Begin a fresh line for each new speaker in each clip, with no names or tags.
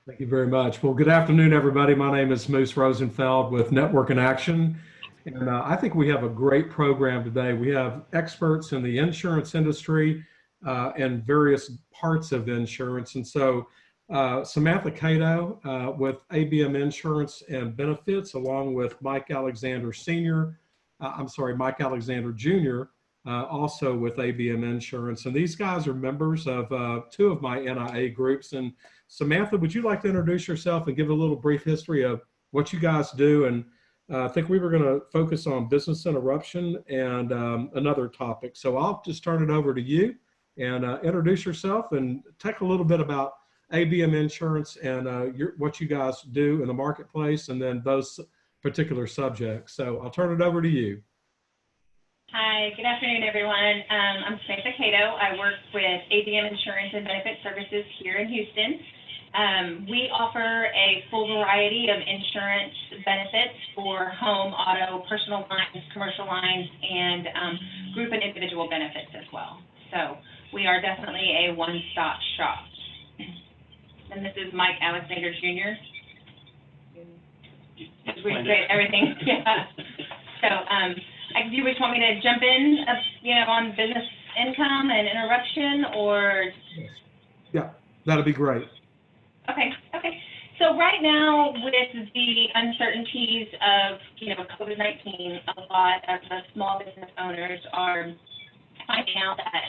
Thank you very much. Well, good afternoon, everybody. My name is Moose Rosenfeld with Network in Action. And I think we have a great program today. We have experts in the insurance industry and various parts of insurance. And so Samantha Kato with ABM Insurance and Benefits, along with Mike Alexander Sr., Mike Alexander Jr., also with ABM Insurance. And these guys are members of two of my NIA groups. And Samantha, would you like to introduce yourself and give a little brief history of what you guys do? And I think we were going to focus on business interruption and another topic. So I'll just turn it over to you and introduce yourself and talk a little bit about ABM Insurance and what you guys do in the marketplace, and then those particular subjects. So I'll turn it over to you.
Hi, good afternoon, everyone. I'm Samantha Kato. I work with ABM Insurance and Benefit Services here in Houston. We offer a full variety of insurance benefits for home, auto, personal lines, commercial lines, and group and individual benefits as well. So we are definitely a one-stop shop. And this is Mike Alexander Jr. We say everything. Yeah. So do you just want me to jump in, on business income and interruption, or?
Yeah, that'd be great.
Okay. So right now, with the uncertainties of, COVID-19, a lot of the small business owners are finding out that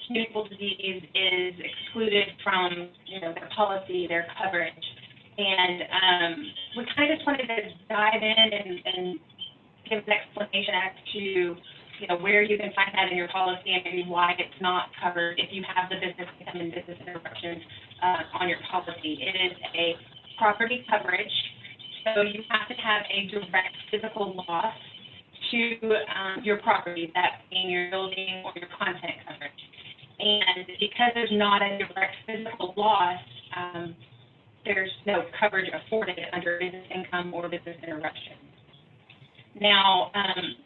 communicable disease is excluded from, their policy, their coverage. And we kind of just wanted to dive in and give an explanation as to, where you can find that in your policy and maybe why it's not covered if you have the business income and business interruption on your policy. It is a property coverage, so you have to have a direct physical loss to your property, that being your building or your content coverage. And because there's not a direct physical loss, there's no coverage afforded under business income or business interruption. Now,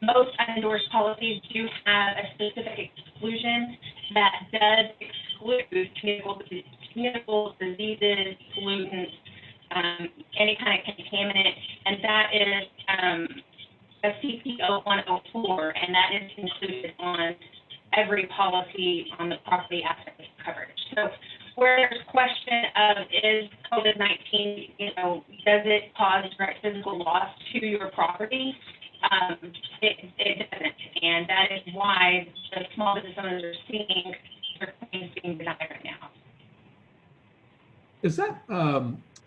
most unendorsed policies do have a specific exclusion that does exclude communicable diseases, pollutants, any kind of contaminant, and that is a CPO 104, and that is included on every policy on the property aspect coverage. So where there's question of is COVID-19, does it cause direct physical loss to your property? It doesn't, and that is why the small business owners are seeing their claims being denied right now.
Is that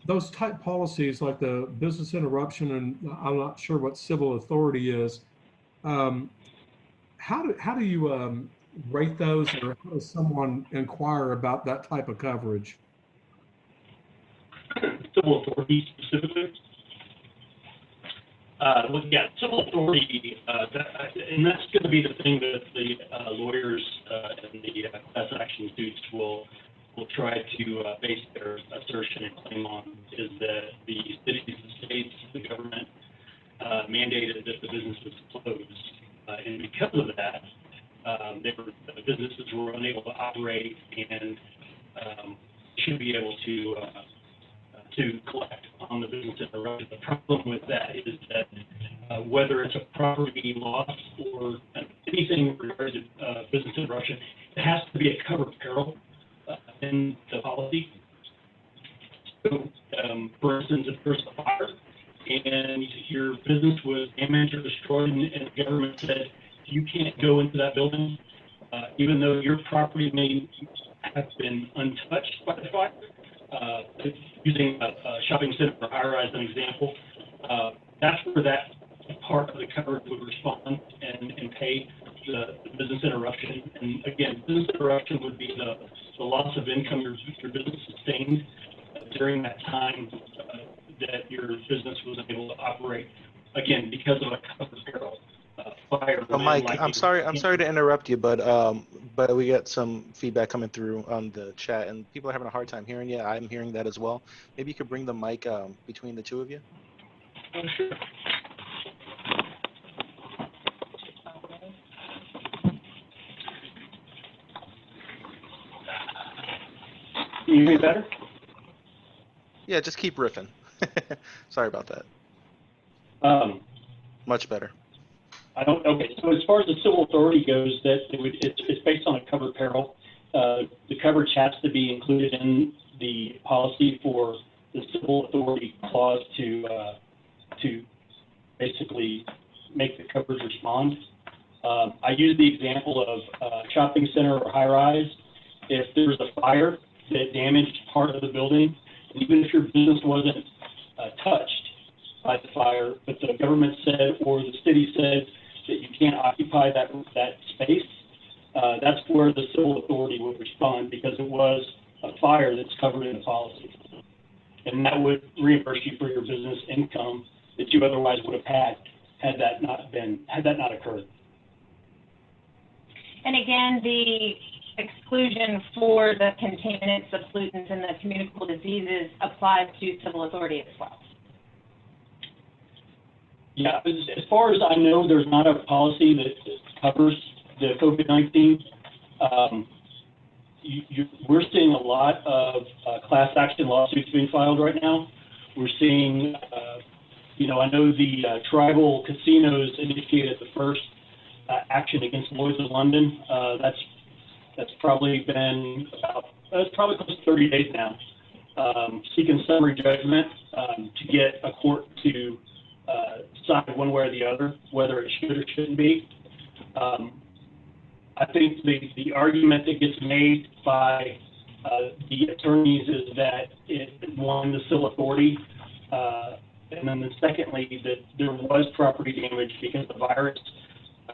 those type policies like the business interruption, and I'm not sure what civil authority is, how do you rate those, or how does someone inquire about that type of coverage?
Civil authority specifically? Civil authority, and that's going to be the thing that the lawyers and the class action suits will try to base their assertion and claim on, is that the cities and states, the government, mandated that the businesses close. And because of that, the businesses were unable to operate and should be able to collect on the business interruption. The problem with that is that whether it's a property loss or anything regarding business interruption, it has to be a covered peril in the policy. So, for instance, if there's a fire and your business was damaged or destroyed, and the government said you can't go into that building, even though your property may have been untouched by the fire. Using a shopping center or high-rise as an example, that's where that part of the coverage would respond and pay the business interruption. And again, business interruption would be the loss of income your business sustained during that time that your business was able to operate, again, because of a covered peril. Fire.
Mike, I'm sorry to interrupt you, but we get some feedback coming through on the chat, and people are having a hard time hearing you. I'm hearing that as well. Maybe you could bring the mic between the two of you.
Oh, sure. Can you hear me better?
Yeah, just keep riffing. Sorry about that. Much better.
Okay, so as far as the civil authority goes, it's based on a covered peril. The coverage has to be included in the policy for the civil authority clause to basically make the coverage respond. I use the example of a shopping center or high rise. If there's a fire that damaged part of the building, and even if your business wasn't touched by the fire, but the government said or the city said that you can't occupy that space, that's where the civil authority would respond, because it was a fire that's covered in the policy. And that would reimburse you for your business income that you otherwise would have had that not occurred.
And again, the exclusion for the contaminants, the pollutants, and the communicable diseases applies to civil authority as well.
Yeah, as far as I know, there's not a policy that covers the COVID-19. We're seeing a lot of class action lawsuits being filed right now. We're seeing, I know the tribal casinos initiated the first action against Lloyd's of London. That's probably been that's probably close to 30 days now, seeking summary judgment to get a court to decide one way or the other whether it should or shouldn't be. I think the argument that gets made by the attorneys is that it won the civil authority, and then secondly that there was property damage because the virus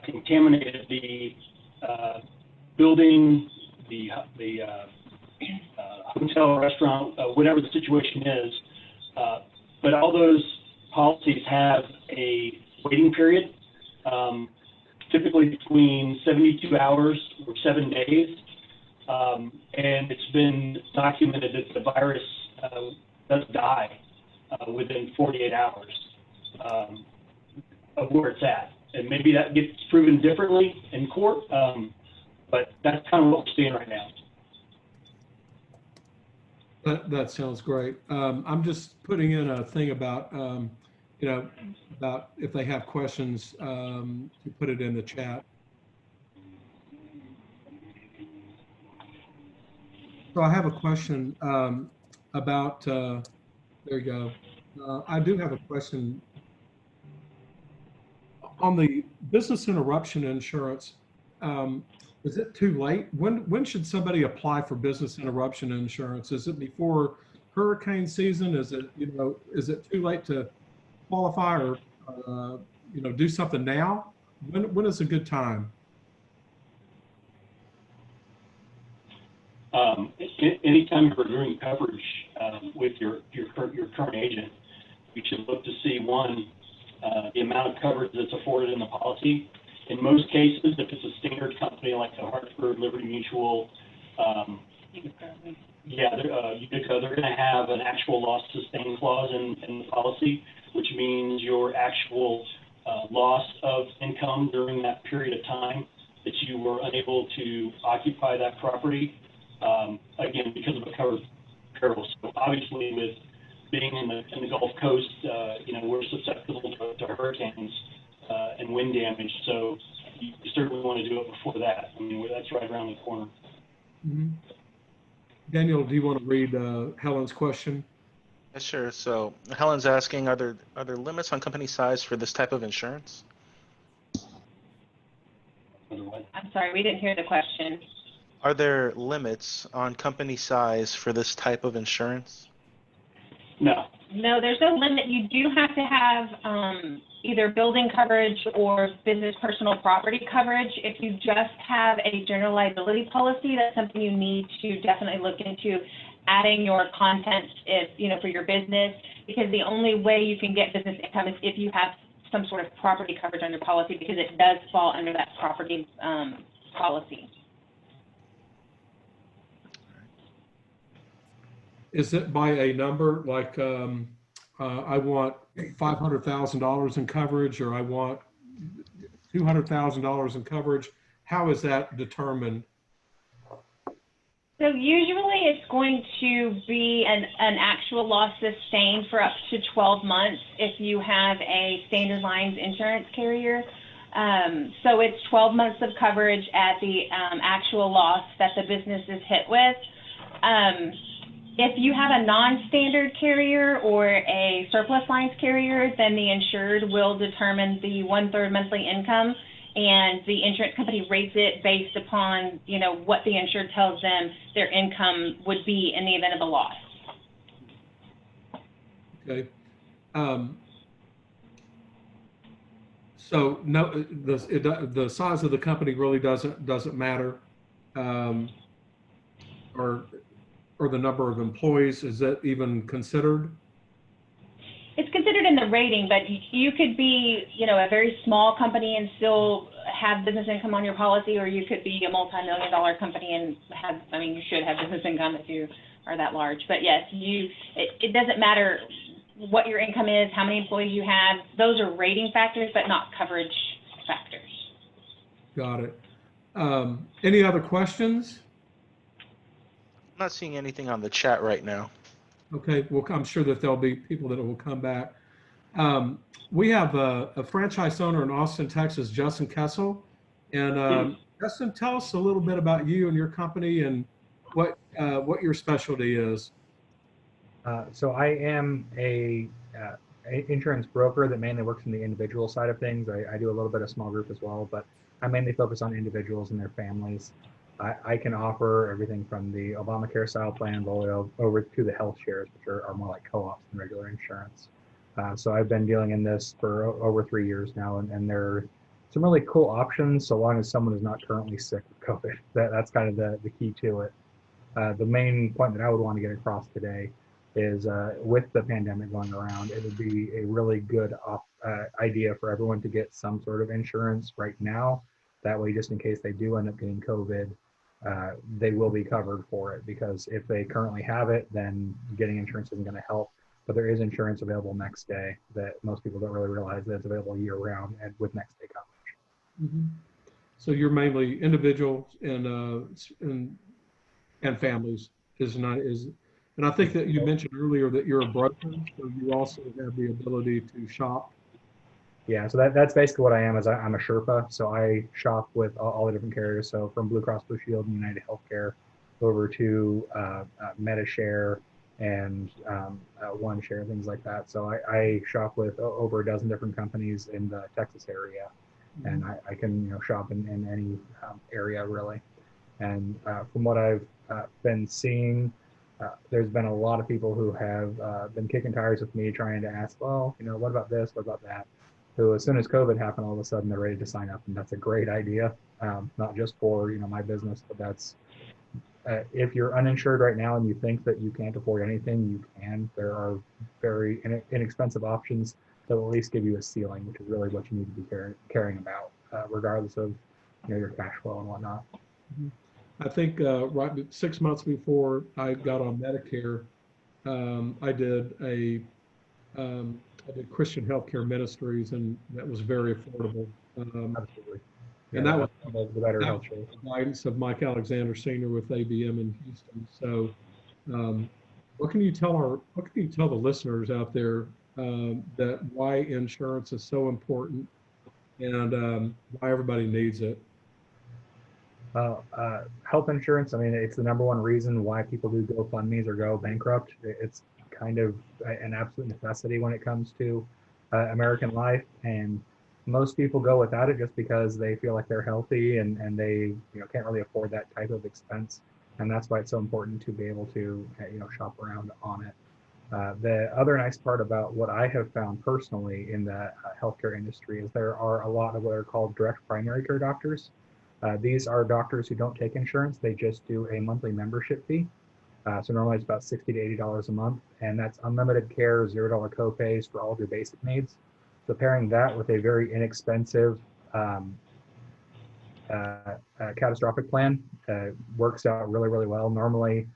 contaminated the building, the hotel, restaurant, whatever the situation is. But all those policies have a waiting period, typically between 72 hours or 7 days. And it's been documented that the virus does die within 48 hours of where it's at. And maybe that gets proven differently in court, but that's kind of what we're seeing right now.
That sounds great. I'm just putting in a thing about, about if they have questions, to put it in the chat. So I have a question about, there you go. I do have a question on the business interruption insurance. Is it too late? When should somebody apply for business interruption insurance? Is it before hurricane season? Is it, is it too late to qualify or, do something now? When is a good time?
Anytime you're reviewing coverage with your current agent, you should look to see, one, the amount of coverage that's afforded in the policy. In most cases, if it's a standard company like the Hartford, Liberty Mutual, Utica, they're going to have an actual loss sustained clause in the policy, which means your actual loss of income during that period of time that you were unable to occupy that property, again, because of a covered peril. So obviously, with being in the Gulf Coast, we're susceptible to hurricanes and wind damage. So you certainly want to do it before that. I mean, that's right around the corner.
Mm-hmm. Daniel, do you want to read Helen's question?
Yeah, sure. So Helen's asking, are there limits on company size for this type of insurance?
I'm sorry, we didn't hear the question.
Are there limits on company size for this type of insurance?
No.
No, there's no limit. You do have to have either building coverage or business personal property coverage. If you just have a general liability policy, that's something you need to definitely look into adding your contents for your business, because the only way you can get business income is if you have some sort of property coverage on your policy, because it does fall under that property policy.
Is it by a number, like I want $500,000 in coverage, or I want $200,000 in coverage? How is that determined?
So usually it's going to be an actual loss sustained for up to 12 months if you have a standard lines insurance carrier. So it's 12 months of coverage at the actual loss that the business is hit with. If you have a non-standard carrier or a surplus lines carrier, then the insured will determine the 1/3 monthly income, and the insurance company rates it based upon, you know, what the insured tells them their income would be in the event of a loss.
Okay. So no, the size of the company really doesn't matter, or the number of employees. Is that even considered?
It's considered in the rating, but you could be, you know, a very small company and still have business income on your policy, or you could be a multi-million-dollar company and have, I mean, you should have business income if you are that large. But yes, it doesn't matter what your income is, how many employees you have. Those are rating factors, but not coverage factors.
Got it. Any other questions?
I'm not seeing anything on the chat right now.
Okay, well, I'm sure that there'll be people that will come back. We have a franchise owner in Austin, Texas, Justin Kessel. And Justin, tell us a little bit about you and your company and what your specialty is.
So I am a insurance broker that mainly works in the individual side of things. I do a little bit of small group as well, but I mainly focus on individuals and their families. I can offer everything from the Obamacare style plans all the way over to the health shares, which are more like co-ops than regular insurance. So I've been dealing in this for over 3 years now, and there are some really cool options so long as someone is not currently sick with COVID. That's kind of the key to it. The main point that I would want to get across today is with the pandemic going around, it would be a really good idea for everyone to get some sort of insurance right now. That way, just in case they do end up getting COVID, they will be covered for it, because if they currently have it, then getting insurance isn't going to help. But there is insurance available next day that most people don't really realize that it's available year round and with next day coverage.
Mm-hmm. So you're mainly individuals and families and I think that you mentioned earlier that you're a broker, so you also have the ability to shop.
Yeah, so that's basically what I am. Is I'm a Sherpa, so I shop with all the different carriers. So from Blue Cross Blue Shield and United Healthcare over to MediShare and OneShare, things like that. So I shop with over a dozen different companies in the Texas area, and I can shop in any area really. And from what I've been seeing, there's been a lot of people who have been kicking tires with me, trying to ask, well, what about this? What about that? Who, as soon as COVID happened, all of a sudden they're ready to sign up, and that's a great idea. Not just for my business, but that's if you're uninsured right now and you think that you can't afford anything, you can. There are very inexpensive options that will at least give you a ceiling, which is really what you need to be caring about, regardless of your cash flow and whatnot.
I think right 6 months before I got on Medicare, I did Christian Healthcare Ministries, and that was very affordable.
Absolutely. Yeah,
And that was
the better
that
health
was
share.
the guidance of Mike Alexander Sr. with ABM in Houston. So what can you tell the listeners out there that why insurance is so important and why everybody needs it?
Health insurance, I mean, it's the #1 reason why people do GoFundMes or go bankrupt. It's kind of an absolute necessity when it comes to American life, and most people go without it just because they feel like they're healthy and they can't really afford that type of expense, and that's why it's so important to be able to shop around on it. The other nice part about what I have found personally in the healthcare industry is there are a lot of what are called direct primary care doctors. These are doctors who don't take insurance. They just do a monthly membership fee. So normally it's about $60 to $80 a month, and that's unlimited care, $0 copays for all of your basic needs. So pairing that with a very inexpensive catastrophic plan works out really, really well. Normally,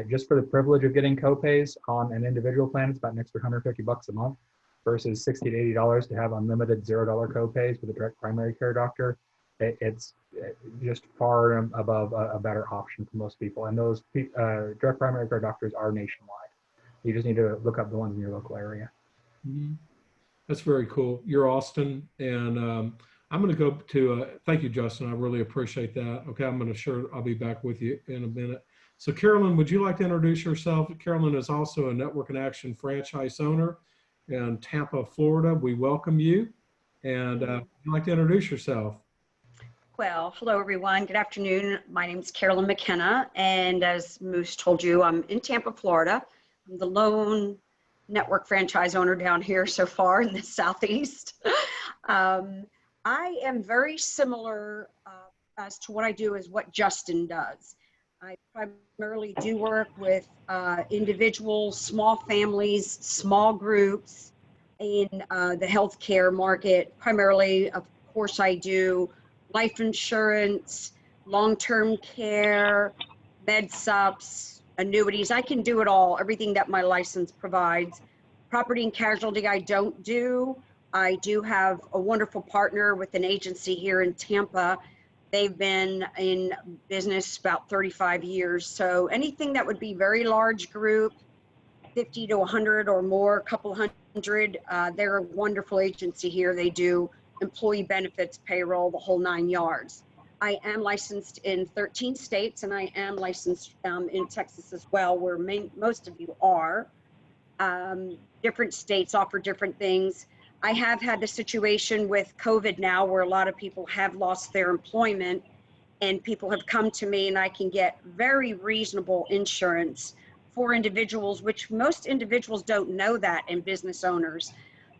just for the privilege of getting copays on an individual plan, it's about an extra $150 a month versus $60 to $80 to have unlimited $0 copays with a direct primary care doctor. it's just far above a better option for most people. And those direct primary care doctors are nationwide. You just need to look up the ones in your local area.
Mhm. That's very cool. You're Austin, and I'm going to go to, thank you, Justin. I really appreciate that. Okay, I'll be back with you in a minute. So Carolyn, would you like to introduce yourself? Carolyn is also a Network in Action franchise owner in Tampa, Florida. We welcome you. And would you like to introduce yourself?
Well, hello everyone. Good afternoon. My name is Carolyn McKenna, and as Moose told you, I'm in Tampa, Florida. I'm the lone network franchise owner down here so far in the Southeast. I am very similar as to what I do as what Justin does. I primarily do work with individuals, small families, small groups in the healthcare market. Primarily, of course, I do life insurance, long-term care, med sups, annuities. I can do it all, everything that my license provides. Property and casualty I don't do. I do have a wonderful partner with an agency here in Tampa. They've been in business about 35 years. So anything that would be very large group, 50 to 100 or more, a couple hundred, they're a wonderful agency here. They do employee benefits, payroll, the whole 9 yards. I am licensed in 13 states, and I am licensed in Texas as well, where most of you are. Different states offer different things. I have had the situation with COVID now where a lot of people have lost their employment, and people have come to me, and I can get very reasonable insurance for individuals, which most individuals don't know that, and business owners.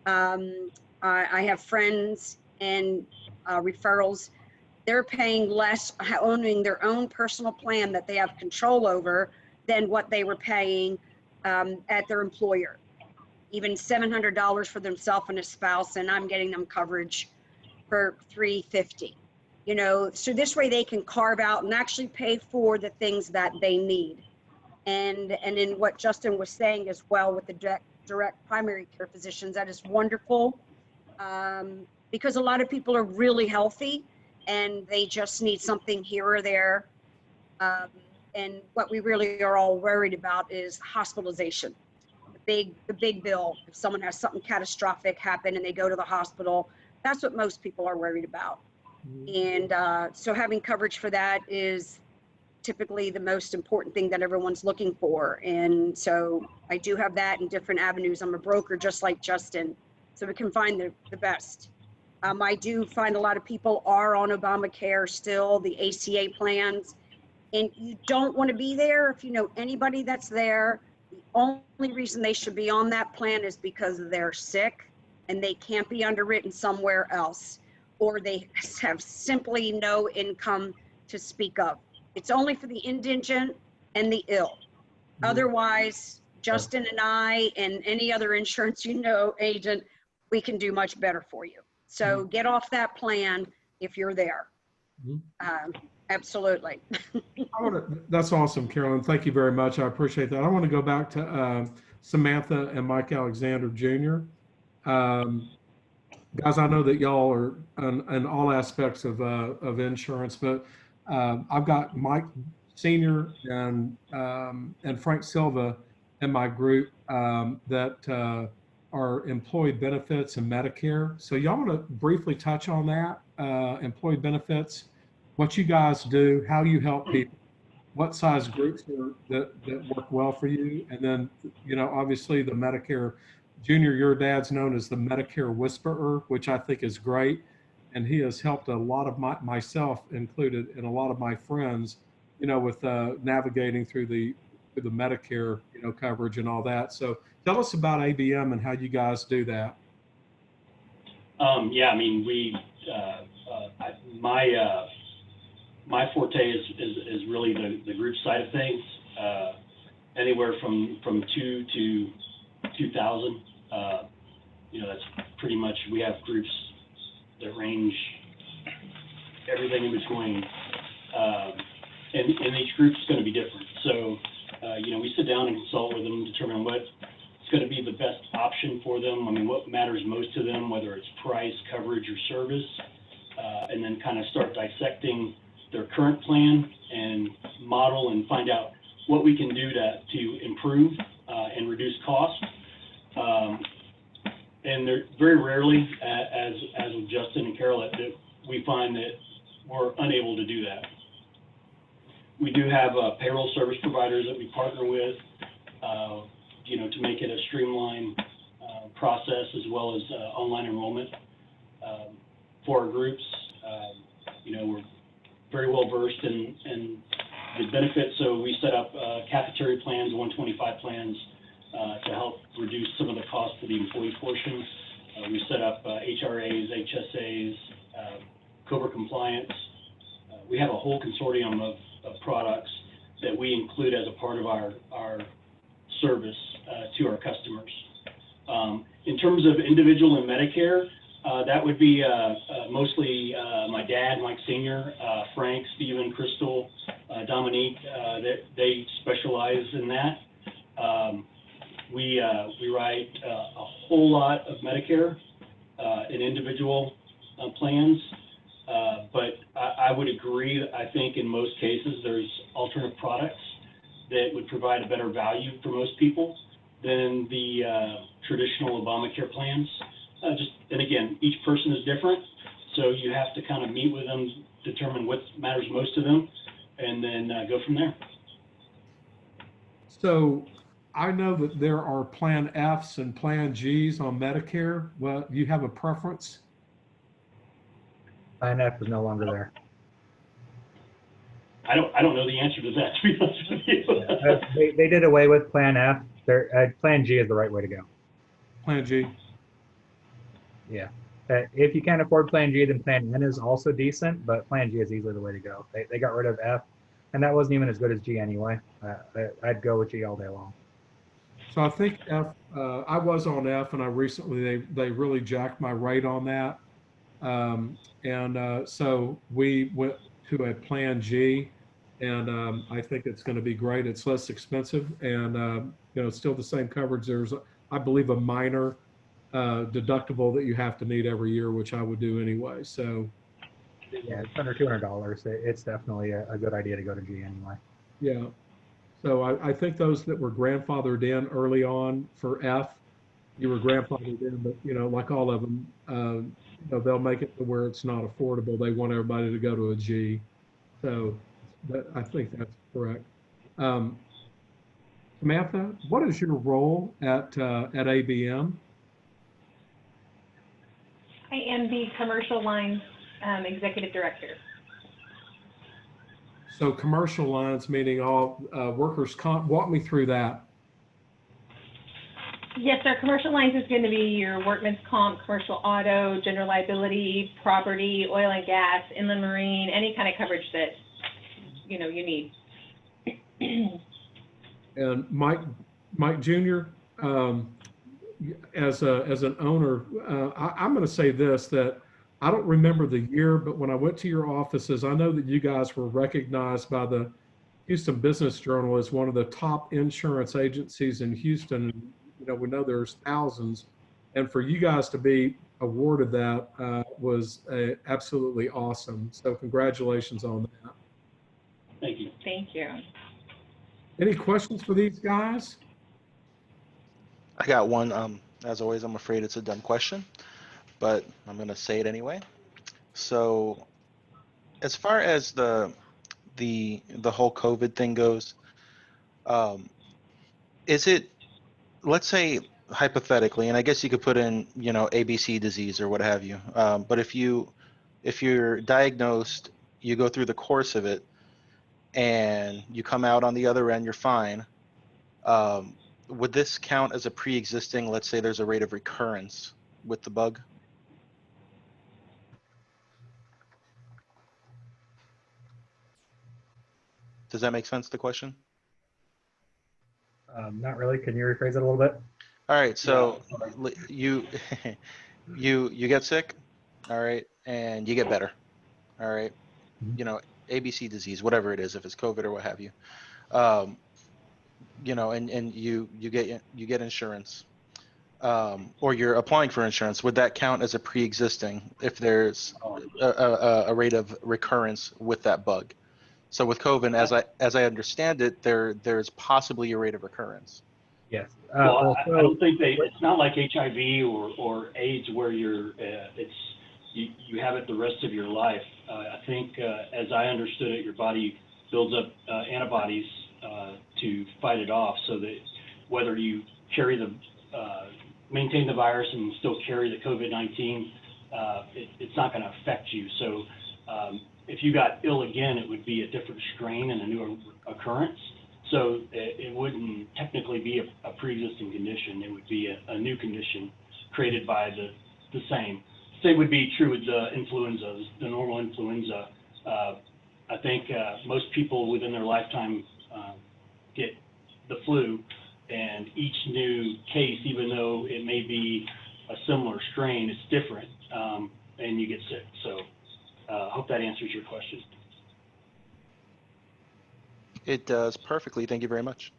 I have friends and referrals. They're paying less, owning their own personal plan that they have control over than what they were paying at their employer. Even $700 for themselves and a spouse, and I'm getting them coverage for $350. You know, so this way they can carve out and actually pay for the things that they need. And in what Justin was saying as well with the direct primary care physicians, that is wonderful. Because a lot of people are really healthy and they just need something here or there. And what we really are all worried about is hospitalization. The big bill. If someone has something catastrophic happen and they go to the hospital, that's what most people are worried about. And so having coverage for that is typically the most important thing that everyone's looking for. And so I do have that in different avenues. I'm a broker just like Justin, so we can find the best. I do find a lot of people are on Obamacare still, the ACA plans, and you don't want to be there. If you know anybody that's there, the only reason they should be on that plan is because they're sick and they can't be underwritten somewhere else, or they have simply no income to speak of. It's only for the indigent and the ill. Otherwise, Justin and I and any other insurance agent, we can do much better for you. So get off that plan if you're there. Absolutely.
That's awesome, Carolyn. Thank you very much. I appreciate that. I want to go back to Samantha and Mike Alexander Jr. Guys, I know that y'all are in all aspects of insurance, but I've got Mike Sr. and Frank Silva in my group that are employee benefits and Medicare. So y'all want to briefly touch on that, employee benefits, what you guys do, how you help people, what size groups that work well for you, and then, you know, obviously the Medicare. Junior, your dad's known as the Medicare Whisperer, which I think is great. And he has helped a lot of myself included, and a lot of my friends, you know, with navigating through the Medicare, you know, coverage and all that. So tell us about ABM and how you guys do that.
Yeah, I mean, my forte is really the group side of things, anywhere from 2 to 2,000. You know, that's pretty much, we have groups that range everything in between, and each group's going to be different. So, you know, we sit down and consult with them, determine what's going to be the best option for them. I mean, what matters most to them, whether it's price, coverage, or service. and then kind of start dissecting their current plan and model and find out what we can do to improve and reduce costs. And they're very rarely, as with Justin and Carol, that we find that we're unable to do that. We do have payroll service providers that we partner with, to make it a streamlined process, as well as online enrollment for our groups. We're very well versed in the benefits, so we set up cafeteria plans, 125 plans, to help reduce some of the costs for the employee portion. We set up HRAs, HSAs, COBRA compliance. We have a whole consortium of products that we include as a part of our service to our customers. In terms of individual and Medicare, that would be mostly my dad, Mike Sr., Frank, Stephen, Crystal, Dominique. They specialize in that. We write a whole lot of Medicare and individual plans, but I would agree that I think in most cases there's alternative products that would provide a better value for most people than the traditional Obamacare plans. And again, each person is different, so you have to kind of meet with them, determine what matters most to them, and then go from there.
So I know that there are Plan Fs and Plan Gs on Medicare. Well, do you have a preference?
Plan F is no longer there.
I don't know the answer to that, to be honest with you.
They did away with Plan F. Plan G is the right way to go.
Plan G.
Yeah. If you can't afford Plan G, then Plan N is also decent, but Plan G is easily the way to go. They got rid of F, and that wasn't even as good as G anyway. I'd go with G all day long.
So I think F, I was on F, and I recently, they really jacked my rate on that. So we went to a Plan G, and I think it's going to be great. It's less expensive, and still the same coverage. There's, I believe, a minor deductible that you have to meet every year, which I would do anyway. So
yeah, it's under $200. It's definitely a good idea to go to G anyway.
yeah. So I think those that were grandfathered in early on for F, you were grandfathered in, but like all of them, they'll make it to where it's not affordable. They want everybody to go to a G. So I think that's correct. Samantha, what is your role at ABM?
I am the commercial lines executive director.
So commercial lines, meaning all workers' comp. Walk me through that.
Yes, our commercial lines is going to be your workman's comp, commercial auto, general liability, property, oil and gas, inland marine, any kind of coverage that you need.
And Mike Jr., as an owner, I'm going to say this, that I don't remember the year, but when I went to your offices, I know that you guys were recognized by the Houston Business Journal as one of the top insurance agencies in Houston. We know there's thousands, and for you guys to be awarded that was absolutely awesome. So congratulations on that.
Thank you.
Thank you.
Any questions for these guys?
I got one. As always, I'm afraid it's a dumb question, but I'm going to say it anyway. So as far as the whole COVID thing goes, is it, let's say hypothetically, and I guess you could put in, ABC disease or what have you. But if you're diagnosed, you go through the course of it and you come out on the other end, you're fine. Would this count as a pre-existing, let's say there's a rate of recurrence with the bug? Does that make sense, the question?
Not really. Can you rephrase it a little bit?
All right, so you you get sick, all right, and you get better, all right. ABC disease, whatever it is, if it's COVID or what have you, and you get insurance. or you're applying for insurance, would that count as a pre-existing if there's a rate of recurrence with that bug? So with COVID, as I understand it, there's possibly a rate of recurrence.
Yes.
Well, I
so
don't think it's not like HIV or AIDS where you have it the rest of your life. I think, as I understood it, your body builds up antibodies to fight it off, so that whether you maintain the virus and still carry the COVID-19, it's not going to affect you. So if you got ill again, it would be a different strain and a new occurrence. So it wouldn't technically be a pre-existing condition. It would be a new condition created by the same. Same would be true with the influenza, the normal influenza. I think most people within their lifetime get the flu, and each new case, even though it may be a similar strain, it's different, and you get sick. So I hope that answers your question.
It does perfectly. Thank you very much.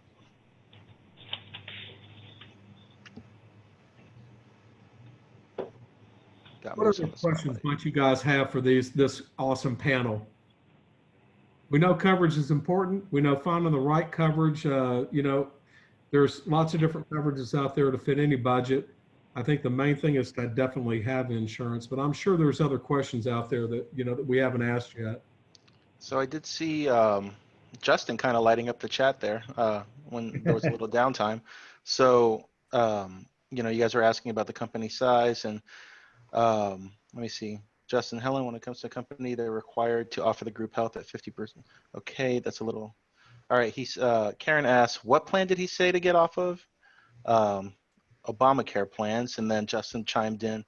What other questions might you guys have for this awesome panel? We know coverage is important. We know finding the right coverage. There's lots of different coverages out there to fit any budget. I think the main thing is to definitely have insurance, but I'm sure there's other questions out there that, that we haven't asked yet.
So I did see Justin kind of lighting up the chat there when there was a little downtime. So, you guys were asking about the company size, and let me see. Justin, Helen, when it comes to a company, they're required to offer the group health at 50%. Okay, that's a little. All right, Karen asked, what plan did he say to get off of? Obamacare plans, and then Justin chimed in,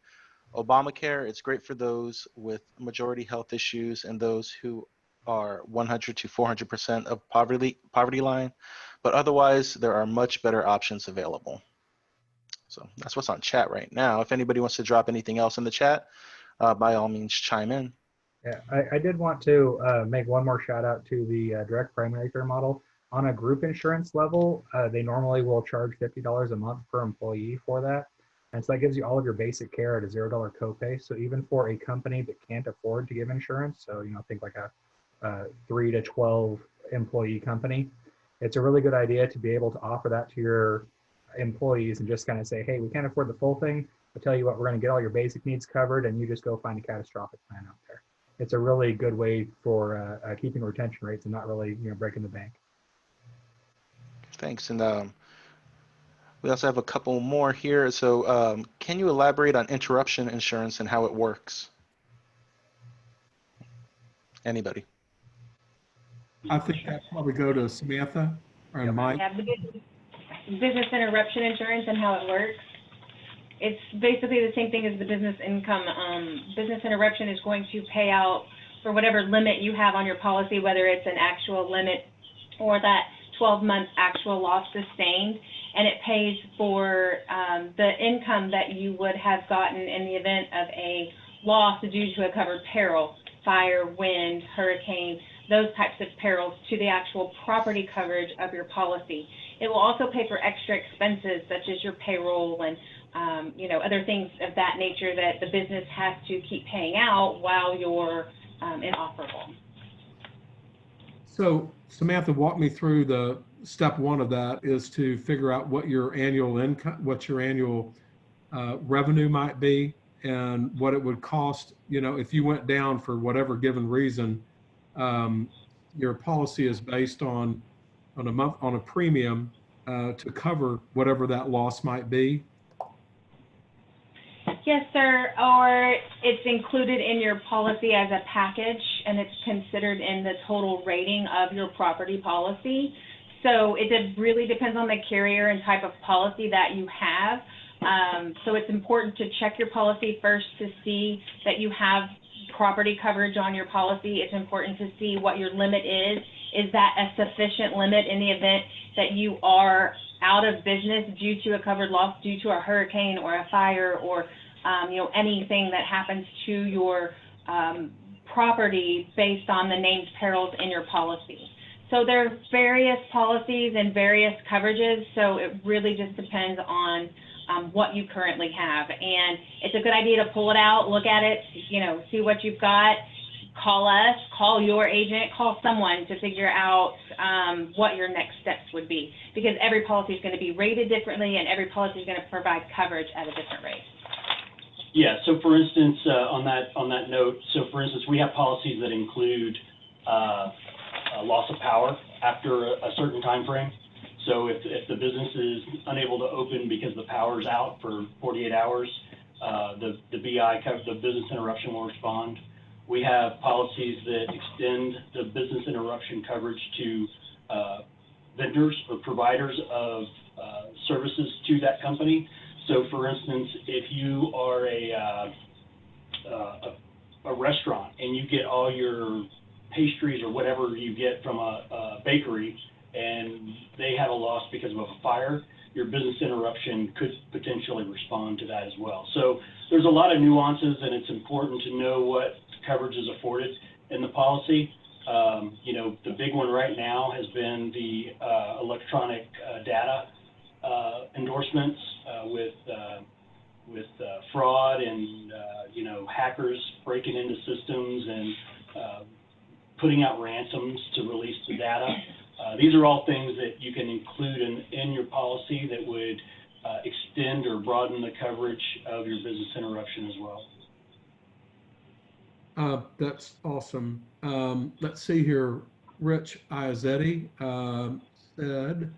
Obamacare, it's great for those with majority health issues and those who are 100 to 400% of poverty line, but otherwise there are much better options available. So that's what's on chat right now. If anybody wants to drop anything else in the chat, by all means chime in.
Yeah, I did want to make one more shout out to the direct primary care model. On a group insurance level, they normally will charge $50 a month per employee for that. And so that gives you all of your basic care at a $0 copay. So even for a company that can't afford to give insurance, so think like a 3 to 12 employee company, it's a really good idea to be able to offer that to your employees and just kind of say, hey, we can't afford the full thing. I'll tell you what, we're going to get all your basic needs covered, and you just go find a catastrophic plan out there. It's a really good way for keeping retention rates and not really breaking the bank.
Thanks. And we also have a couple more here. So can you elaborate on interruption insurance and how it works? Anybody?
I think that probably go to Samantha or Mike.
Yeah, business interruption insurance and how it works. It's basically the same thing as the business income. Business interruption is going to pay out for whatever limit you have on your policy, whether it's an actual limit or that 12-month actual loss sustained, and it pays for the income that you would have gotten in the event of a loss due to a covered peril, fire, wind, hurricane, those types of perils, to the actual property coverage of your policy. It will also pay for extra expenses such as your payroll and other things of that nature that the business has to keep paying out while you're inoperable.
So Samantha, walk me through the step one of that is to figure out what your annual income, what your annual revenue might be, and what it would cost. If you went down for whatever given reason, your policy is based on a premium to cover whatever that loss might be.
Yes, sir, or it's included in your policy as a package, and it's considered in the total rating of your property policy. So it really depends on the carrier and type of policy that you have. So it's important to check your policy first to see that you have property coverage on your policy. It's important to see what your limit is. Is that a sufficient limit in the event that you are out of business due to a covered loss, due to a hurricane or a fire, or anything that happens to your property based on the named perils in your policy. So there are various policies and various coverages, so it really just depends on what you currently have. And it's a good idea to pull it out, look at it, you know, see what you've got. Call us, call your agent, call someone to figure out what your next steps would be, because every policy is going to be rated differently and every policy is going to provide coverage at a different rate.
Yeah, so for instance, on that note, so for instance, we have policies that include loss of power after a certain time frame. So if the business is unable to open because the power's out for 48 hours, the BI, the business interruption, will respond. We have policies that extend the business interruption coverage to vendors or providers of services to that company. So for instance, if you are a restaurant and you get all your pastries or whatever you get from a bakery and they have a loss because of a fire, your business interruption could potentially respond to that as well. So there's a lot of nuances, and it's important to know what coverage is afforded in the policy. You know, the big one right now has been the electronic data endorsements with fraud and you know, hackers breaking into systems and putting out ransoms to release the data. These are all things that you can include in your policy that would extend or broaden the coverage of your business interruption as well.
That's awesome. Let's see here. Rich Iazetti said,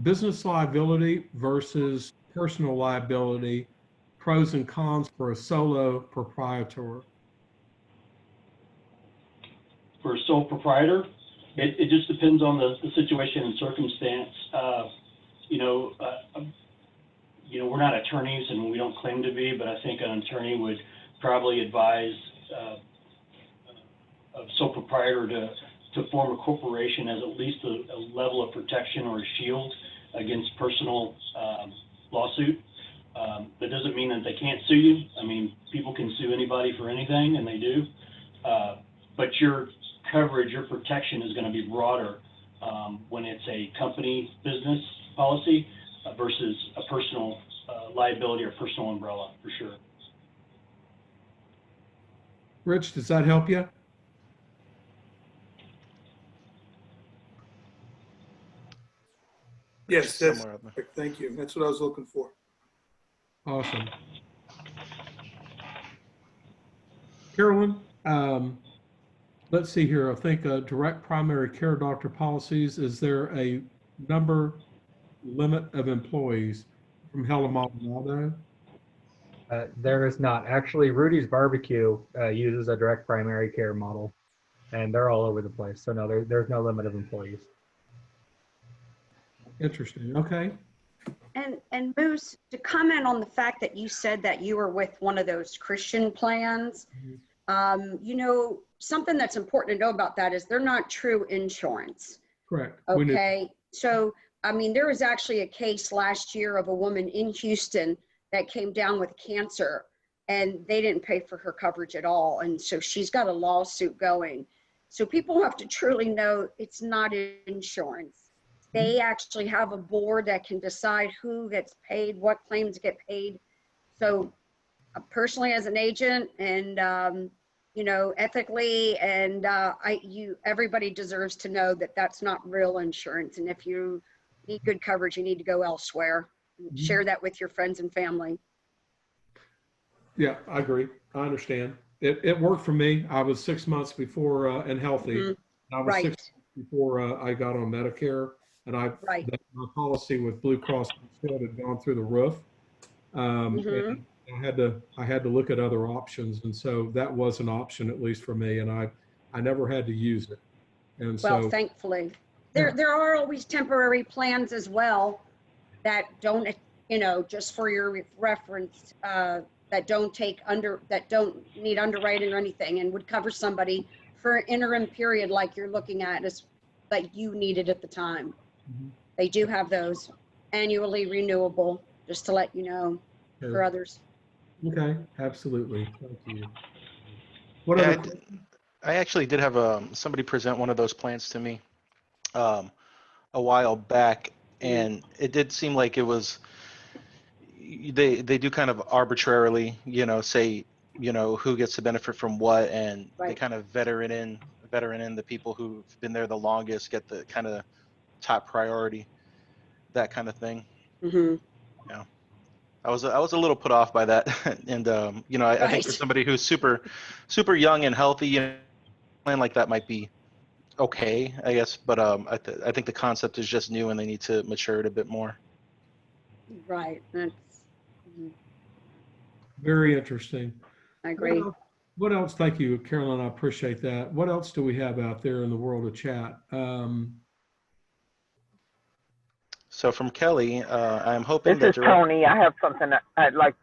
business liability versus personal liability, pros and cons for a solo proprietor.
For a sole proprietor, it just depends on the situation and circumstance. You know, we're not attorneys and we don't claim to be, but I think an attorney would probably advise a sole proprietor to form a corporation as at least a level of protection or a shield against personal lawsuit. That doesn't mean that they can't sue you. I mean, people can sue anybody for anything, and they do. But your coverage, your protection is going to be broader when it's a company business policy versus a personal liability or personal umbrella, for sure.
Rich, does that help you?
Yes, that's
Somewhere out there.
perfect. Thank you. That's what I was looking for.
Awesome. Carolyn, let's see here. I think direct primary care doctor policies, is there a number limit of employees from Helen Maldonado?
There is not. Actually, Rudy's Barbecue uses a direct primary care model, and they're all over the place. So no, there's no limit of employees.
Interesting. Okay.
And Moose, to comment on the fact that you said that you were with one of those Christian plans, you know, something that's important to know about that is they're not true insurance.
Correct.
Okay. So, I mean, there was actually a case last year of a woman in Houston that came down with cancer and they didn't pay for her coverage at all. And so she's got a lawsuit going. So people have to truly know it's not insurance. They actually have a board that can decide who gets paid, what claims get paid. So personally as an agent and, you know, ethically, and everybody deserves to know that that's not real insurance. And if you need good coverage, you need to go elsewhere. Share that with your friends and family.
Yeah, I agree. I understand. It worked for me. I was 6 months before and healthy. I was 6 months before I got on Medicare, and my policy with Blue Cross Blue Shield had gone through the roof. And I had to look at other options, and so that was an option, at least for me, and I never had to use it. And
well,
so
thankfully, there are always temporary plans as that don't, you know, just for your reference, that don't need underwriting or anything, and would cover somebody for an interim period like you're looking at, like you needed at the time. They do have those annually renewable, just to let you know, for others.
Okay, absolutely. Thank you.
I actually did have somebody present one of those plans to me a while back, and it did seem like it was, they do kind of arbitrarily, say, who gets to benefit from what, and they
Right.
kind of veteran in the people who've been there the longest get the kind of top priority, that kind of thing.
Mm-hmm.
I was a little put off by that, and I think for
Right.
somebody who's super young and healthy, a plan like that might be okay, I guess. But I think the concept is just new, and they need to mature it a bit more.
Right. Mhm.
Very interesting.
I agree.
What else? Thank you, Carolyn. I appreciate that. What else do we have out there in the world of chat?
So from Kelly, I'm hoping
This
that
is Toni. I have something that I'd like.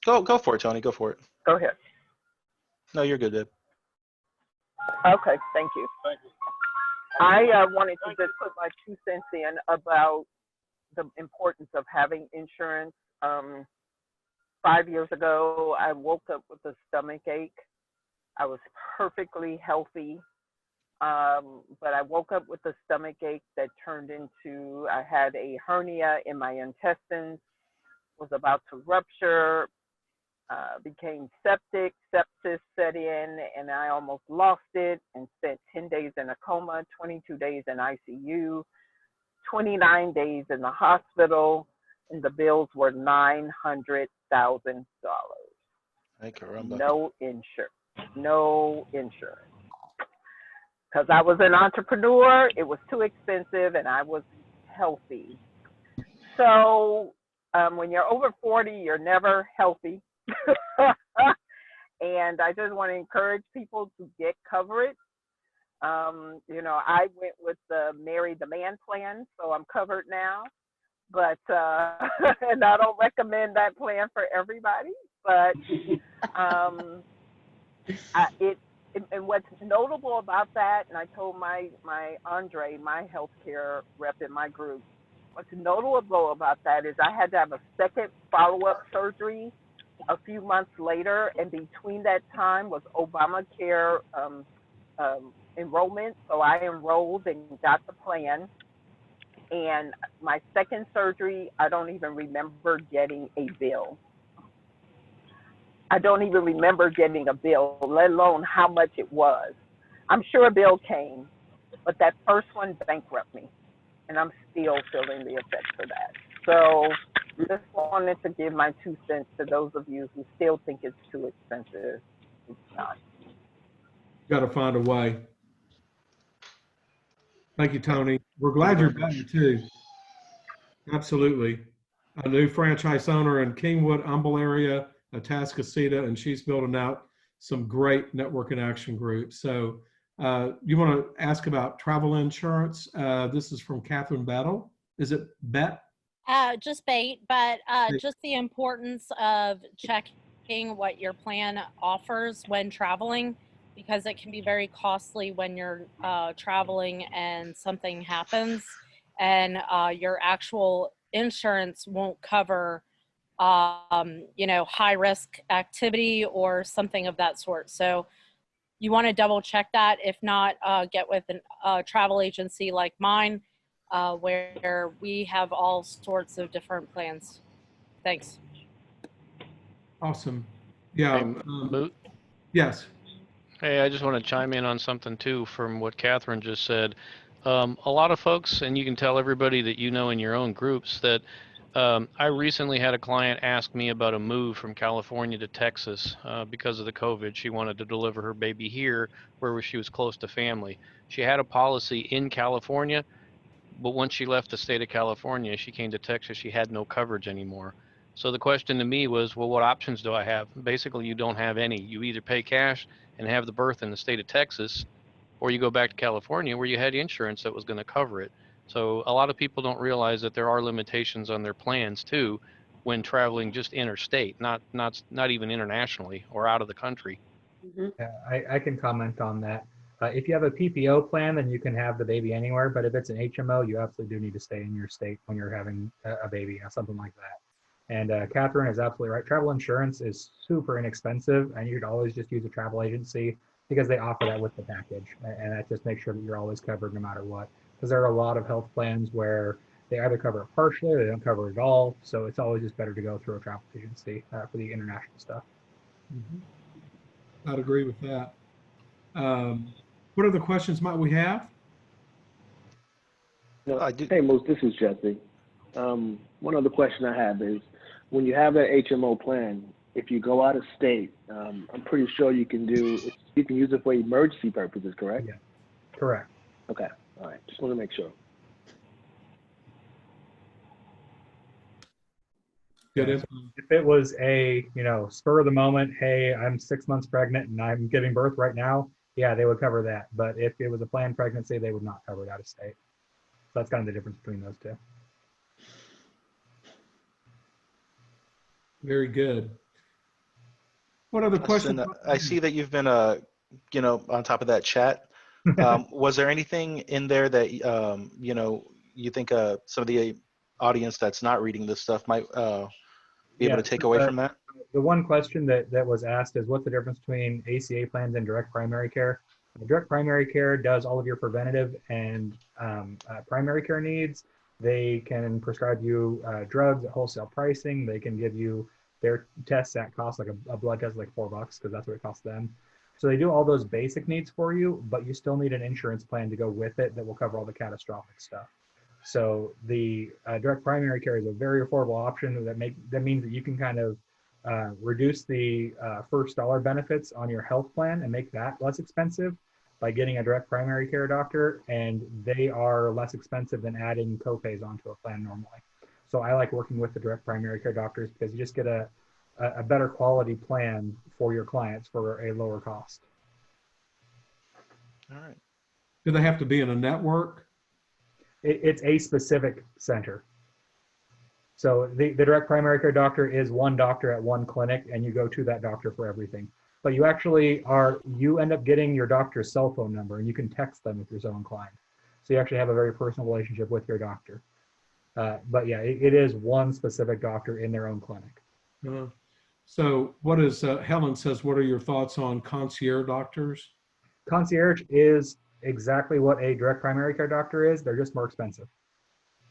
Go for it, Tony. Go for it.
Go ahead.
No, you're good, Deb.
Okay, thank you. I wanted to just put my 2 cents in about the importance of having insurance. 5 years ago, I woke up with a stomach ache. I was perfectly healthy, but I woke up with a stomach ache that turned into, I had a hernia in my intestines, was about to rupture, became septic, sepsis set in, and I almost lost it and spent 10 days in a coma, 22 days in ICU, 29 days in the hospital, and the bills were $900,000.
Hey, caramba.
No insurance. Because I was an entrepreneur, it was too expensive, and I was healthy. So when you're over 40, you're never healthy. And I just want to encourage people to get coverage. I went with the Marry the Man plan, so I'm covered now. But and I don't recommend that plan for everybody. But and what's notable about that, and I told my Andre, my healthcare rep in my group, what's notable about that is I had to have a second follow-up surgery a few months later, and between that time was Obamacare enrollment. So I enrolled and got the plan. And my second surgery, I don't even remember getting a bill. I don't even remember getting a bill, let alone how much it was. I'm sure a bill came, but that first one bankrupted me, and I'm still feeling the effects of that. So just wanted to give my 2 cents to those of you who still think it's too expensive. It's not.
Got to find a way. Thank you, Tony. We're glad you're better too. Absolutely. A new franchise owner in Kingwood, Humble area, Atascocita, and she's building out some great network and action groups. So you want to ask about travel insurance? This is from Catherine Battle. Is it Bet?
Just bait, but just the importance of checking what your plan offers when traveling, because it can be very costly when you're traveling and something happens and your actual insurance won't cover high risk activity or something of that sort. So you want to double check that. If not, get with a travel agency like mine, where we have all sorts of different plans. Thanks.
Awesome. Yeah.
Hey,
yes.
Hey, I just want to chime in on something too from what Catherine just said. A lot of folks, and you can tell everybody that you know in your own groups, that I recently had a client ask me about a move from California to Texas because of the COVID. She wanted to deliver her baby here where she was close to family. She had a policy in California, but once she left the state of California, she came to Texas, she had no coverage anymore. So the question to me was, well, what options do I have? Basically, you don't have any. You either pay cash and have the birth in the state of Texas, or you go back to California where you had insurance that was going to cover it. So a lot of people don't realize that there are limitations on their plans too when traveling just interstate, not even internationally or out of the country.
Mm-hmm.
Yeah, I can comment on that. If you have a PPO plan, then you can have the baby anywhere. But if it's an HMO, you absolutely do need to stay in your state when you're having a baby, something like that. And Catherine is absolutely right. Travel insurance is super inexpensive, and you could always just use a travel agency because they offer that with the package. And that just makes sure that you're always covered no matter what. Because there are a lot of health plans where they either cover it partially or they don't cover it at all. So it's always just better to go through a travel agency for the international stuff.
I'd agree with that. What other questions might we have?
No,
I do.
hey, Moose, this is Jesse. One other question I have is, when you have that HMO plan, if you go out of state, I'm pretty sure you can use it for emergency purposes, correct?
Yeah, correct.
Okay, all right. Just want to make sure.
Good
Yeah,
info.
if it was a, spur of the moment, hey, I'm 6 months pregnant and I'm giving birth right now, yeah, they would cover that. But if it was a planned pregnancy, they would not cover it out of state. So that's kind of the difference between those two.
Very good. What other questions?
Justin, I see that you've been, on top of that chat. Was there anything in there that, you think some of the audience that's not reading this stuff might be able to take away from that?
The one question that was asked is, what's the difference between ACA plans and direct primary care? Direct primary care does all of your preventative and primary care needs. They can prescribe you drugs at wholesale pricing. They can give you their tests that cost like a blood test like $4 because that's what it costs them. So they do all those basic needs for you, but you still need an insurance plan to go with it that will cover all the catastrophic stuff. So the direct primary care is a very affordable option that means that you can kind of reduce the first dollar benefits on your health plan and make that less expensive by getting a direct primary care doctor, and they are less expensive than adding copays onto a plan normally. So I like working with the direct primary care doctors because you just get a better quality plan for your clients for a lower cost.
All right.
Do they have to be in a network?
It's a specific center. So the direct primary care doctor is one doctor at one clinic, and you go to that doctor for everything. But you end up getting your doctor's cell phone number, and you can text them if you're so inclined. So you actually have a very personal relationship with your doctor. But yeah, it is one specific doctor in their own clinic.
So what is, Helen says, what are your thoughts on concierge doctors?
Concierge is exactly what a direct primary care doctor is. They're just more expensive.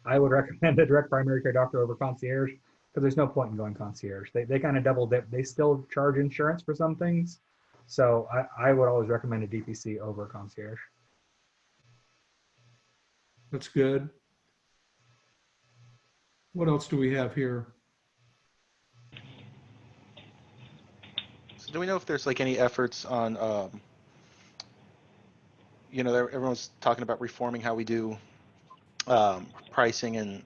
I would recommend a direct primary care doctor over concierge because there's no point in going concierge. They kind of double dip. They still charge insurance for some things. So I would always recommend a DPC over concierge.
That's good. What else do we have here?
So do we know if there's like any efforts on, everyone's talking about reforming how we do pricing in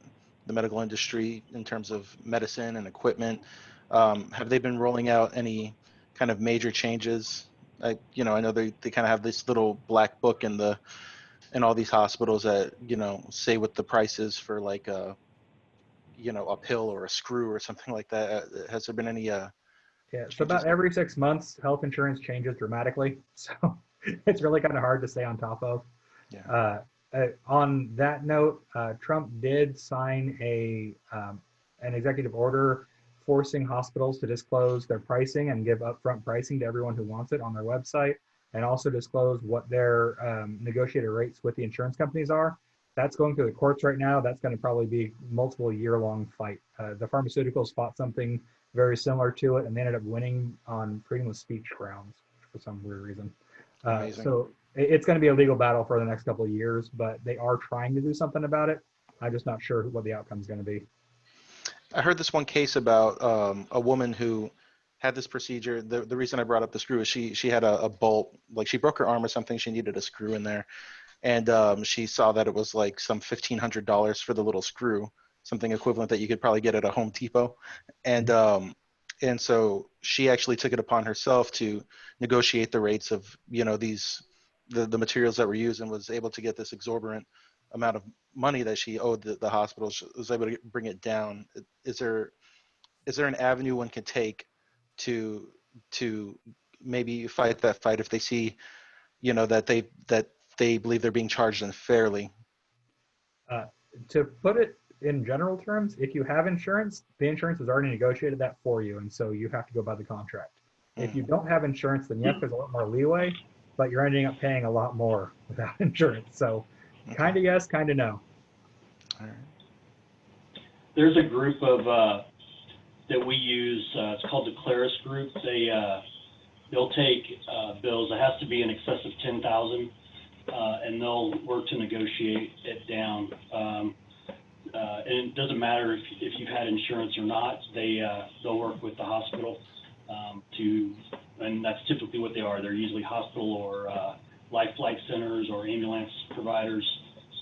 the medical industry in terms of medicine and equipment. Have they been rolling out any kind of major changes? I know they kind of have this little black book in all these hospitals that, say what the price is for like a pill or a screw or something like that. Has there been any
Yeah, so about every 6 months, health insurance changes dramatically. So it's really kind of hard to stay on top of.
Yeah.
On that note, Trump did sign an executive order forcing hospitals to disclose their pricing and give upfront pricing to everyone who wants it on their website, and also disclose what their negotiated rates with the insurance companies are. That's going through the courts right now. That's going to probably be multiple year-long fight. The pharmaceuticals fought something very similar to it, and they ended up winning on freedom of speech grounds for some weird reason. So it's going to be a legal battle for the next couple of years, but they are trying to do something about it. I'm just not sure what the outcome is going to be.
I heard this one case about a woman who had this procedure. The reason I brought up the screw is she had a bolt, like she broke her arm or something. She needed a screw in there. And she saw that it was like some $1,500 for the little screw, something equivalent that you could probably get at a Home Depot. And so she actually took it upon herself to negotiate the rates of, the materials that were used, and was able to get this exorbitant amount of money that she owed the hospital. She was able to bring it down. Is there an avenue one can take to maybe fight that fight if they see, that they believe they're being charged unfairly?
To put it in general terms, if you have insurance, the insurance has already negotiated that for you, and so you have to go by the contract. If you don't have insurance, then yes, there's a lot more leeway, but you're ending up paying a lot more without insurance. So kind of yes, kind of no.
All right.
there's a group of that we use. It's called the Claris Group. They'll take bills that has to be in excess of 10,000, and they'll work to negotiate it down. And it doesn't matter if you've had insurance or not. They'll work with the hospital and that's typically what they are. They're usually hospital or life flight centers or ambulance providers.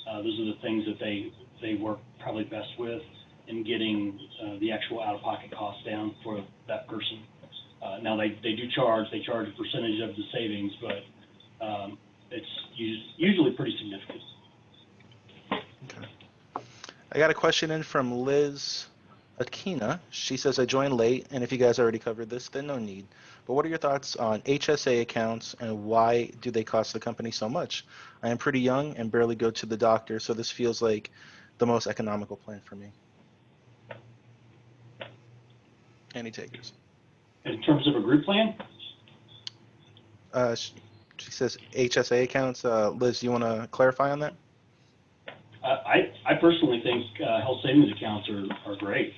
Those are the things that they work probably best with in getting the actual out-of-pocket costs down for that person. Now they charge a percentage of the savings, but it's usually pretty significant.
Okay. I got a question in from Liz Akina. She says, I joined late, and if you guys already covered this, then no need. But what are your thoughts on HSA accounts, and why do they cost the company so much? I am pretty young and barely go to the doctor, so this feels like the most economical plan for me. Any takers?
In terms of a group plan?
She says HSA accounts. Liz, do you want to clarify on that?
I personally think health savings accounts are great.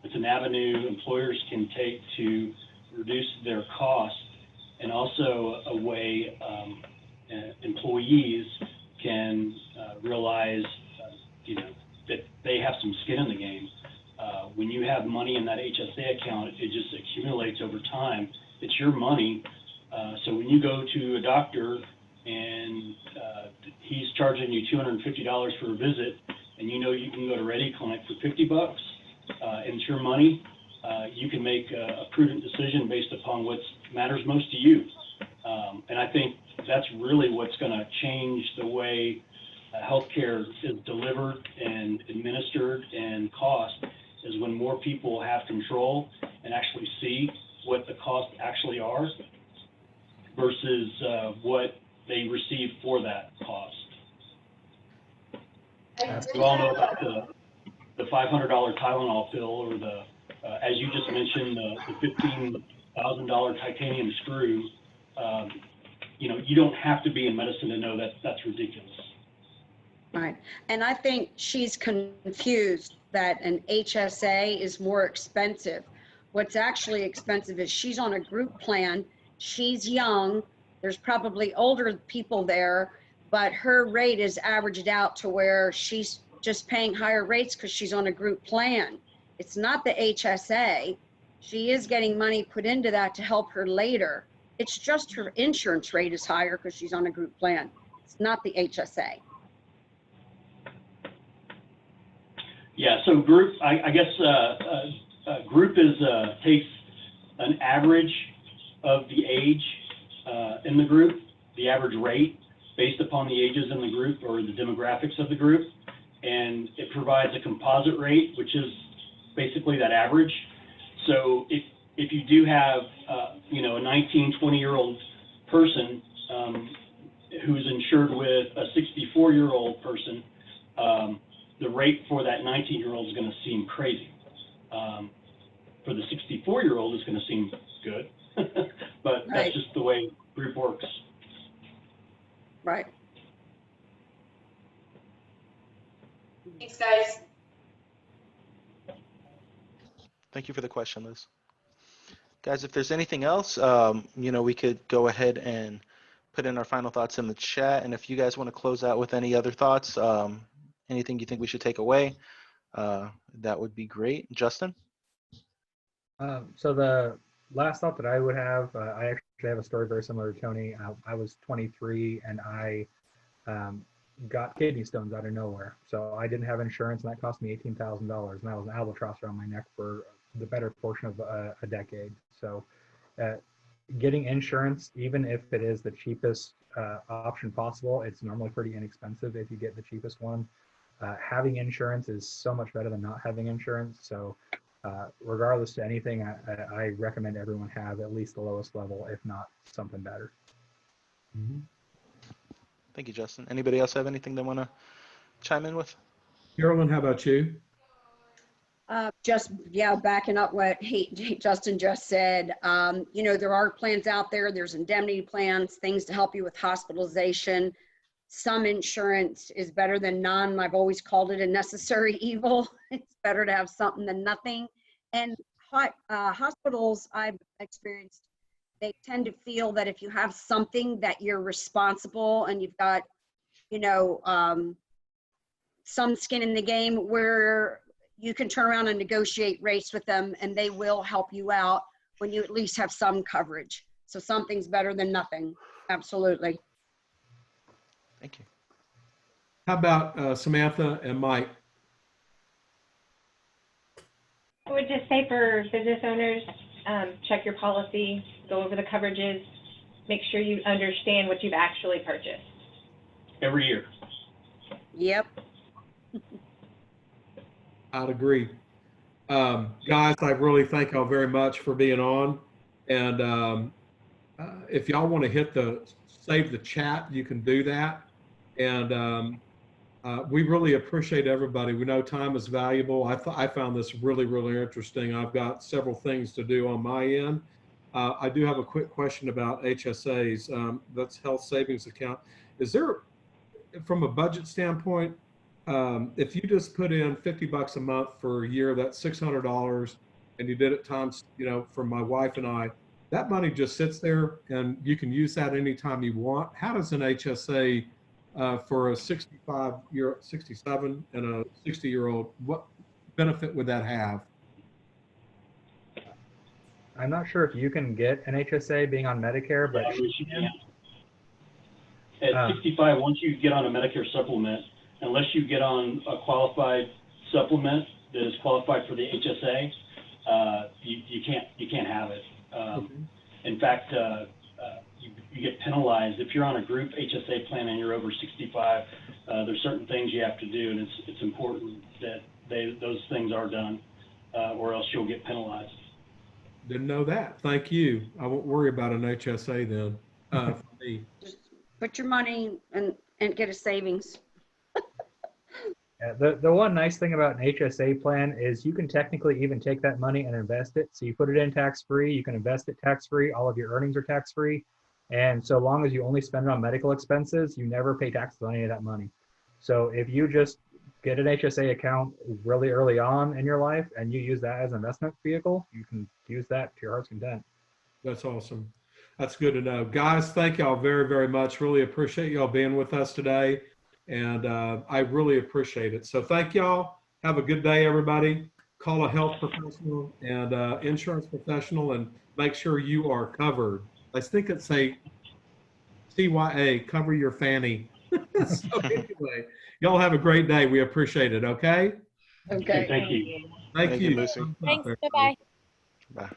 It's an avenue employers can take to reduce their costs, and also a way employees can realize that they have some skin in the game. When you have money in that HSA account, it just accumulates over time. It's your money. So when you go to a doctor and he's charging you $250 for a visit, and you know you can go to Ready Clinic for $50, and it's your money, you can make a prudent decision based upon what matters most to you. And I think that's really what's going to change the way healthcare is delivered and administered and cost, is when more people have control and actually see what the costs actually are versus what they receive for that cost. You all know about the $500 Tylenol pill, or as you just mentioned, the $15,000 titanium screw. You don't have to be in medicine to know that that's ridiculous.
Right. And I think she's confused that an HSA is more expensive. What's actually expensive is she's on a group plan. She's young. There's probably older people there, but her rate is averaged out to where she's just paying higher rates because she's on a group plan. It's not the HSA. She is getting money put into that to help her later. It's just her insurance rate is higher because she's on a group plan. It's not the HSA.
Yeah, so group, I guess group takes an average of the age in the group, the average rate based upon the ages in the group or the demographics of the group, and it provides a composite rate, which is basically that average. So if you do have a 19, 20-year-old person who's insured with a 64-year-old person, the rate for that 19-year-old is going to seem crazy. For the 64-year-old, it's going to seem good, but that's just the way group works.
Right.
Thanks, guys.
Thank you for the question, Liz. Guys, if there's anything else, we could go ahead and put in our final thoughts in the chat. And if you guys want to close out with any other thoughts, anything you think we should take away, that would be great. Justin?
So the last thought that I would have, I actually have a story very similar to Toni. I was 23 and I got kidney stones out of nowhere. So I didn't have insurance, and that cost me $18,000, and that was an albatross around my neck for the better portion of a decade. So getting insurance, even if it is the cheapest option possible, it's normally pretty inexpensive if you get the cheapest one. Having insurance is so much better than not having insurance. So regardless to anything, I recommend everyone have at least the lowest level, if not something better.
Mm-hmm. Thank you, Justin. Anybody else have anything they want to chime in with?
Carolyn, how about you?
Backing up what Justin just said, there are plans out there. There's indemnity plans, things to help you with hospitalization. some insurance is better than none. I've always called it a necessary evil. It's better to have something than nothing. And hospitals, I've experienced, they tend to feel that if you have something that you're responsible and you've got, you know, some skin in the game, where you can turn around and negotiate rates with them and they will help you out when you at least have some coverage. So something's better than nothing. Absolutely.
Thank you.
How about Samantha and Mike?
I would just say for business owners, check your policy, go over the coverages, make sure you understand what you've actually purchased.
Every year.
Yep.
I'd agree. Guys, I really thank y'all very much for being on. And if y'all want to hit the save the chat, you can do that. And we really appreciate everybody. We know time is valuable. I found this really, really interesting. I've got several things to do on my end. I do have a quick question about HSAs. That's health savings account. Is there, from a budget standpoint, if you just put in $50 a month for a year, that's $600, and you did it times, you know, for my wife and I, that money just sits there and you can use that anytime you want. How does an HSA for a 67 and a 60-year-old, what benefit would that have?
I'm not sure if you can get an HSA being on Medicare, but
at 65, once you get on a Medicare supplement, unless you get on a qualified supplement that is qualified for the HSA, you can't have it. In fact, you get penalized if you're on a group HSA plan and you're over 65. There's certain things you have to do, and it's important that those things are done, or else you'll get penalized.
Didn't know that. Thank you. I won't worry about an HSA then. For me.
Just put your money and get a savings.
the one nice thing about an HSA plan is you can technically even take that money and invest it. So you put it in tax-free, you can invest it tax-free, all of your earnings are tax-free. And so long as you only spend it on medical expenses, you never pay taxes on any of that money. So if you just get an HSA account really early on in your life and you use that as an investment vehicle, you can use that to your heart's content.
That's awesome. That's good to know. Guys, thank y'all very, very much. Really appreciate y'all being with us today. And I really appreciate it. So thank y'all. Have a good day, everybody. Call a health professional and insurance professional and make sure you are covered. I think it's a CYA, cover your fanny. So anyway, y'all have a great day. We appreciate it. Okay.
Okay.
Thank you.
Thank you.
Lucy.
Thanks. Bye-bye.
Bye.